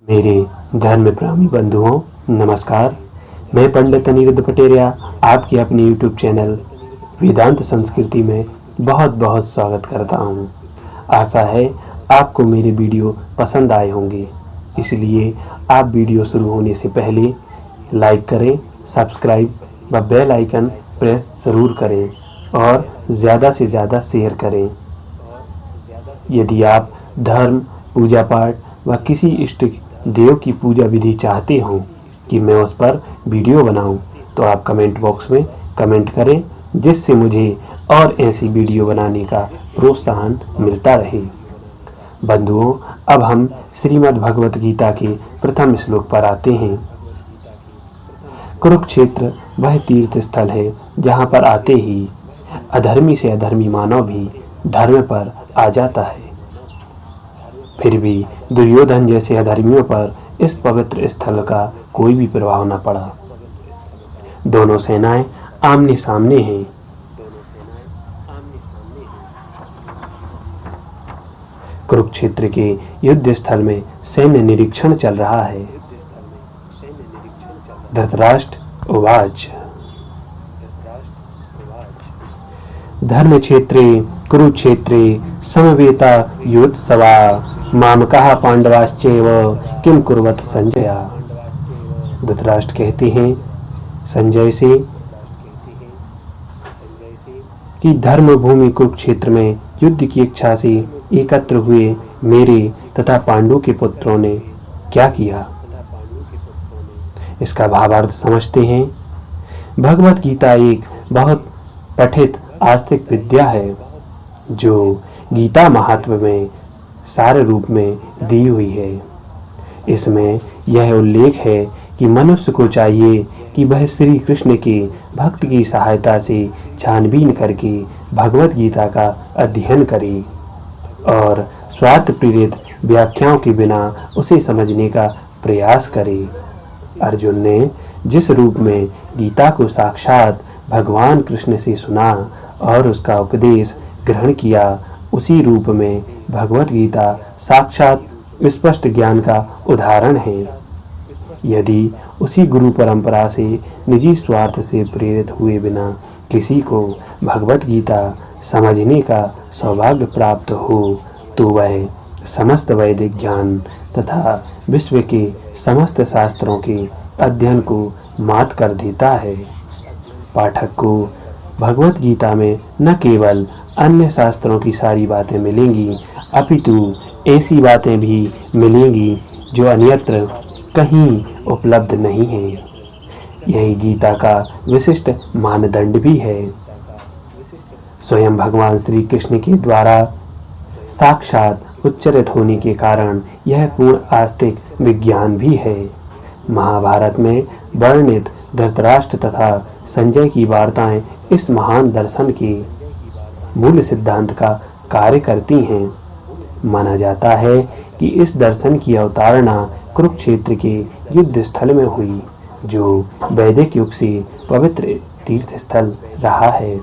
मेरे धर्म प्रेमी बंधुओं, नमस्कार। मैं पंडित अनिरुद्ध पटेरिया आपके अपने YouTube चैनल वेदांत संस्कृति में बहुत बहुत स्वागत करता हूँ। आशा है आपको मेरे वीडियो पसंद आए होंगे, इसलिए आप वीडियो शुरू होने से पहले लाइक करें, सब्सक्राइब व बेल आइकन प्रेस ज़रूर करें और ज़्यादा से ज़्यादा शेयर करें। यदि आप धर्म, पूजा पाठ व किसी इष्ट देव की पूजा विधि चाहते हो कि मैं उस पर वीडियो बनाऊं, तो आप कमेंट बॉक्स में कमेंट करें, जिससे मुझे और ऐसी वीडियो बनाने का प्रोत्साहन मिलता रहे। बंधुओं, अब हम श्रीमद् भगवत गीता के प्रथम श्लोक पर आते हैं। कुरुक्षेत्र वह तीर्थ स्थल है जहाँ पर आते ही अधर्मी से अधर्मी मानव भी धर्म पर आ जाता है। फिर भी दुर्योधन जैसे अधर्मियों पर इस पवित्र स्थल का कोई भी प्रभाव न पड़ा। दोनों सेनाएं आमने सामने हैं। कुरुक्षेत्र के युद्ध स्थल में सैन्य निरीक्षण चल रहा है। धृतराष्ट्र उवाच धर्म क्षेत्रे कुरुक्षेत्रे समवेता योत्सवा मामकाः पांडवाश्चैव किम कुर्वत संजय। धृतराष्ट्र कहते हैं संजय से कि धर्म भूमि कुरुक्षेत्र में युद्ध की इच्छा से एकत्र हुए मेरे तथा पांडु के पुत्रों ने क्या किया। इसका भावार्थ समझते हैं। भगवत गीता एक बहुत पठित आस्तिक विद्या है, जो गीता महात्म्य में सार रूप में दी हुई है। इसमें यह उल्लेख है कि मनुष्य को चाहिए कि वह श्री कृष्ण के भक्त की सहायता से छानबीन करके भगवत गीता का अध्ययन करे और स्वार्थ प्रेरित व्याख्याओं के बिना उसे समझने का प्रयास करे। अर्जुन ने जिस रूप में गीता को साक्षात भगवान कृष्ण से सुना और उसका उपदेश ग्रहण किया, उसी रूप में भगवत गीता साक्षात स्पष्ट ज्ञान का उदाहरण है। यदि उसी गुरु परंपरा से निजी स्वार्थ से प्रेरित हुए बिना किसी को भगवत गीता समझने का सौभाग्य प्राप्त हो, तो वह समस्त वैदिक ज्ञान तथा विश्व के समस्त शास्त्रों के अध्ययन को मात कर देता है। पाठक को भगवत गीता में न केवल अन्य शास्त्रों की सारी बातें मिलेंगी, अपितु ऐसी बातें भी मिलेंगी जो अन्यत्र कहीं उपलब्ध नहीं है। यही गीता का विशिष्ट मानदंड भी है। स्वयं भगवान श्री कृष्ण के द्वारा साक्षात उच्चरित होने के कारण यह पूर्ण आस्तिक विज्ञान भी है। महाभारत में वर्णित धृतराष्ट्र तथा संजय की वार्ताएं इस महान दर्शन के मूल सिद्धांत का कार्य करती हैं। माना जाता है कि इस दर्शन की अवतारणा कुरुक्षेत्र के युद्ध स्थल में हुई, जो वैदिक युग से पवित्र तीर्थ स्थल रहा है।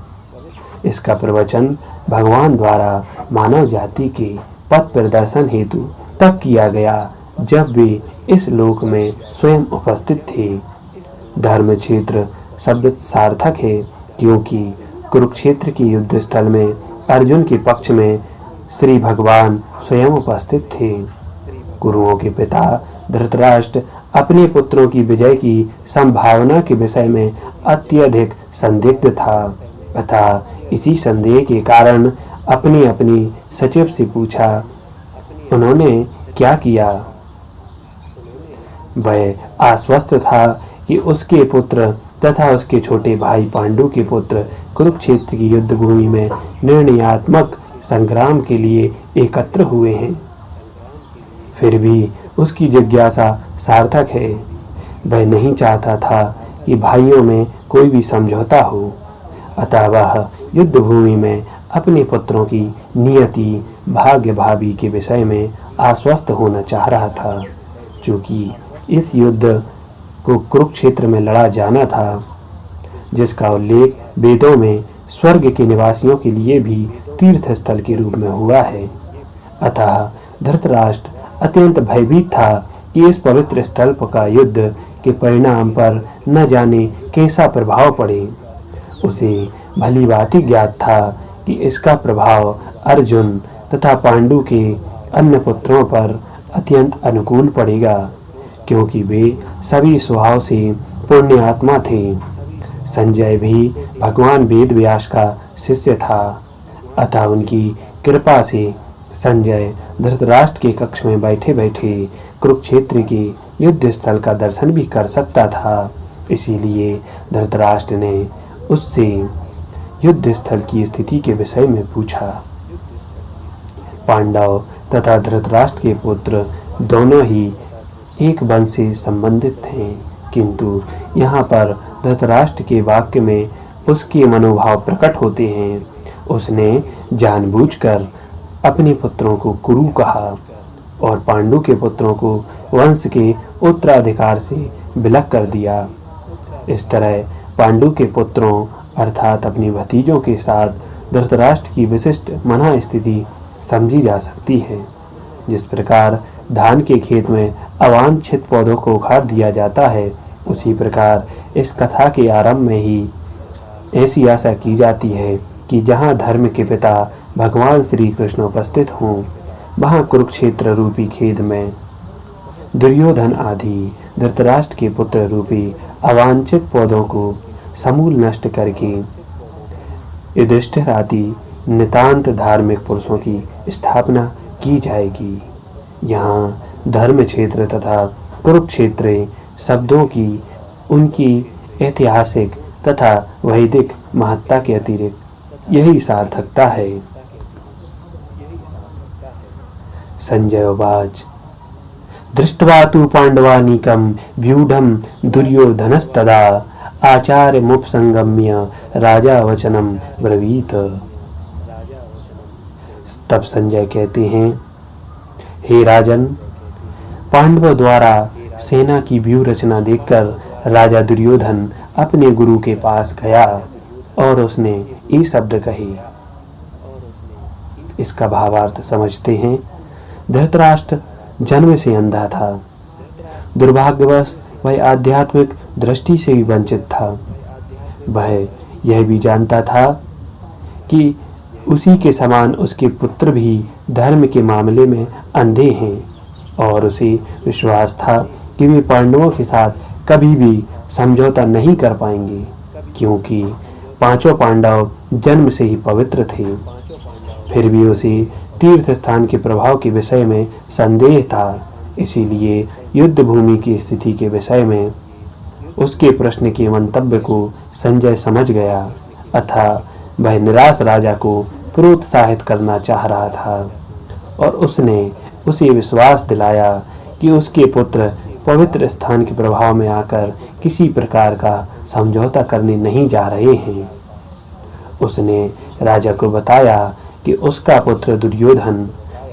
इसका प्रवचन भगवान द्वारा मानव जाति के पथ प्रदर्शन हेतु तब किया गया जब वे इस लोक में स्वयं उपस्थित थे। धर्म क्षेत्र शब्द सार्थक है, क्योंकि कुरुक्षेत्र के युद्ध स्थल में अर्जुन के पक्ष में श्री भगवान स्वयं उपस्थित थे। कुरुओं के पिता धृतराष्ट्र अपने पुत्रों की विजय की संभावना के विषय में अत्यधिक संदिग्ध था, अतः इसी संदेह के कारण अपनी अपनी सचिव से पूछा। उन्होंने क्या किया? वह आश्वस्त था कि उसके पुत्र तथा उसके छोटे भाई पांडु के पुत्र कुरुक्षेत्र की युद्ध भूमि में निर्णयात्मक संग्राम के लिए एकत्र हुए हैं। फिर भी उसकी जिज्ञासा सार्थक है। वह नहीं चाहता था कि भाइयों में कोई भी समझौता हो, अतः वह युद्ध भूमि में अपने पुत्रों की नियति भाग्य भावी के विषय में आश्वस्त होना चाह रहा था। चूँकि इस युद्ध को कुरुक्षेत्र में लड़ा जाना था, जिसका उल्लेख वेदों में स्वर्ग के निवासियों के लिए भी तीर्थ स्थल के रूप में हुआ है। अतः धृतराष्ट्र अत्यंत भयभीत था कि इस पवित्र स्थल का युद्ध के परिणाम पर न जाने कैसा प्रभाव पड़े। उसे भली भांति ज्ञात था कि इसका प्रभाव अर्जुन तथा पांडु के अन्य पुत्रों पर अत्यंत अनुकूल पड़ेगा, क्योंकि वे सभी स्वभाव से पुण्य आत्मा थे। संजय भी भगवान वेद व्यास का शिष्य था, अतः उनकी कृपा से संजय धृतराष्ट्र के कक्ष में बैठे बैठे कुरुक्षेत्र के युद्ध स्थल का दर्शन भी कर सकता था। इसीलिए धृतराष्ट्र ने उससे युद्ध स्थल की स्थिति के विषय में पूछा। पांडव तथा धृतराष्ट्र के पुत्र दोनों ही एक वंश से संबंधित थे, किंतु यहाँ पर धृतराष्ट्र के वाक्य में उसके मनोभाव प्रकट होते हैं। उसने जानबूझकर अपने पुत्रों को कुरु कहा और पांडु के पुत्रों को वंश के उत्तराधिकार से विलग कर दिया। इस तरह पांडु के पुत्रों अर्थात अपने भतीजों के साथ धृतराष्ट्र की विशिष्ट मना स्थिति समझी जा सकती है। जिस प्रकार धान के खेत में अवांछित पौधों को उखाड़ दिया जाता है, उसी प्रकार इस कथा के आरंभ में ही ऐसी आशा की जाती है कि जहाँ धर्म के पिता भगवान श्री कृष्ण उपस्थित हों, वहाँ कुरुक्षेत्र रूपी खेत में दुर्योधन आदि धृतराष्ट्र के पुत्र रूपी अवांछित पौधों को समूल नष्ट करके युधिष्ठिर आदि नितांत धार्मिक पुरुषों की स्थापना की जाएगी। यहाँ धर्म क्षेत्र तथा कुरुक्षेत्र शब्दों की उनकी ऐतिहासिक तथा वैदिक महत्ता के अतिरिक्त यही सार्थकता है। संजय उवाच दृष्ट्वा तु पांडवानीकं व्यूढं दुर्योधनस्तदा आचार्यमुपसंगम्य राजा वचनम ब्रवीत। तब संजय कहते हैं, हे राजन, पांडवों द्वारा सेना की व्यूह रचना देखकर राजा दुर्योधन अपने गुरु के पास गया और उसने ये शब्द कहे। इसका भावार्थ समझते हैं। धृतराष्ट्र जन्म से अंधा था। दुर्भाग्यवश वह आध्यात्मिक दृष्टि से भी वंचित था। वह यह भी जानता था कि उसी के समान उसके पुत्र भी धर्म के मामले में अंधे हैं और उसे विश्वास था कि वे पांडवों के साथ कभी भी समझौता नहीं कर पाएंगे, क्योंकि पांचों पांडव जन्म से ही पवित्र थे। फिर भी उसे तीर्थ स्थान के प्रभाव के विषय में संदेह था। इसीलिए युद्ध भूमि की स्थिति के विषय में उसके प्रश्न के मंतव्य को संजय समझ गया, अतः वह निराश राजा को प्रोत्साहित करना चाह रहा था और उसने उसे विश्वास दिलाया कि उसके पुत्र पवित्र स्थान के प्रभाव में आकर किसी प्रकार का समझौता करने नहीं जा रहे हैं। उसने राजा को बताया कि उसका पुत्र दुर्योधन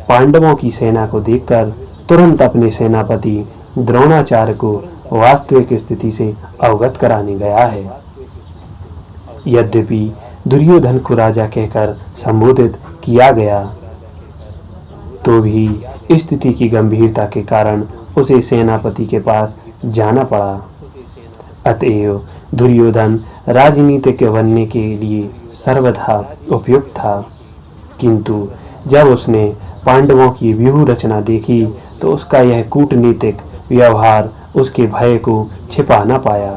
पांडवों की सेना को देखकर तुरंत अपने सेनापति द्रोणाचार्य को वास्तविक स्थिति से अवगत कराने गया है। यद्यपि दुर्योधन को राजा कहकर संबोधित किया गया, तो भी स्थिति की गंभीरता के कारण उसे सेनापति के पास जाना पड़ा। अतएव दुर्योधन राजनीतिज्ञ बनने के लिए सर्वथा उपयुक्त था, किंतु जब उसने पांडवों की व्यूह रचना देखी तो उसका यह कूटनीतिक व्यवहार उसके भय को छिपा न पाया।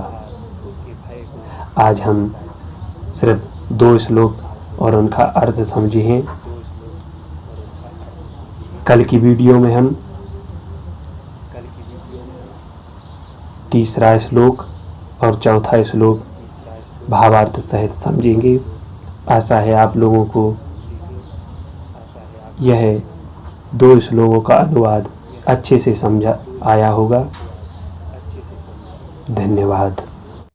आज हम सिर्फ 2 श्लोक और उनका अर्थ समझे हैं। कल की वीडियो में हम 3रा श्लोक और 4था श्लोक भावार्थ सहित समझेंगे। आशा है आप लोगों को यह 2 श्लोकों का अनुवाद अच्छे से समझ आया होगा। धन्यवाद।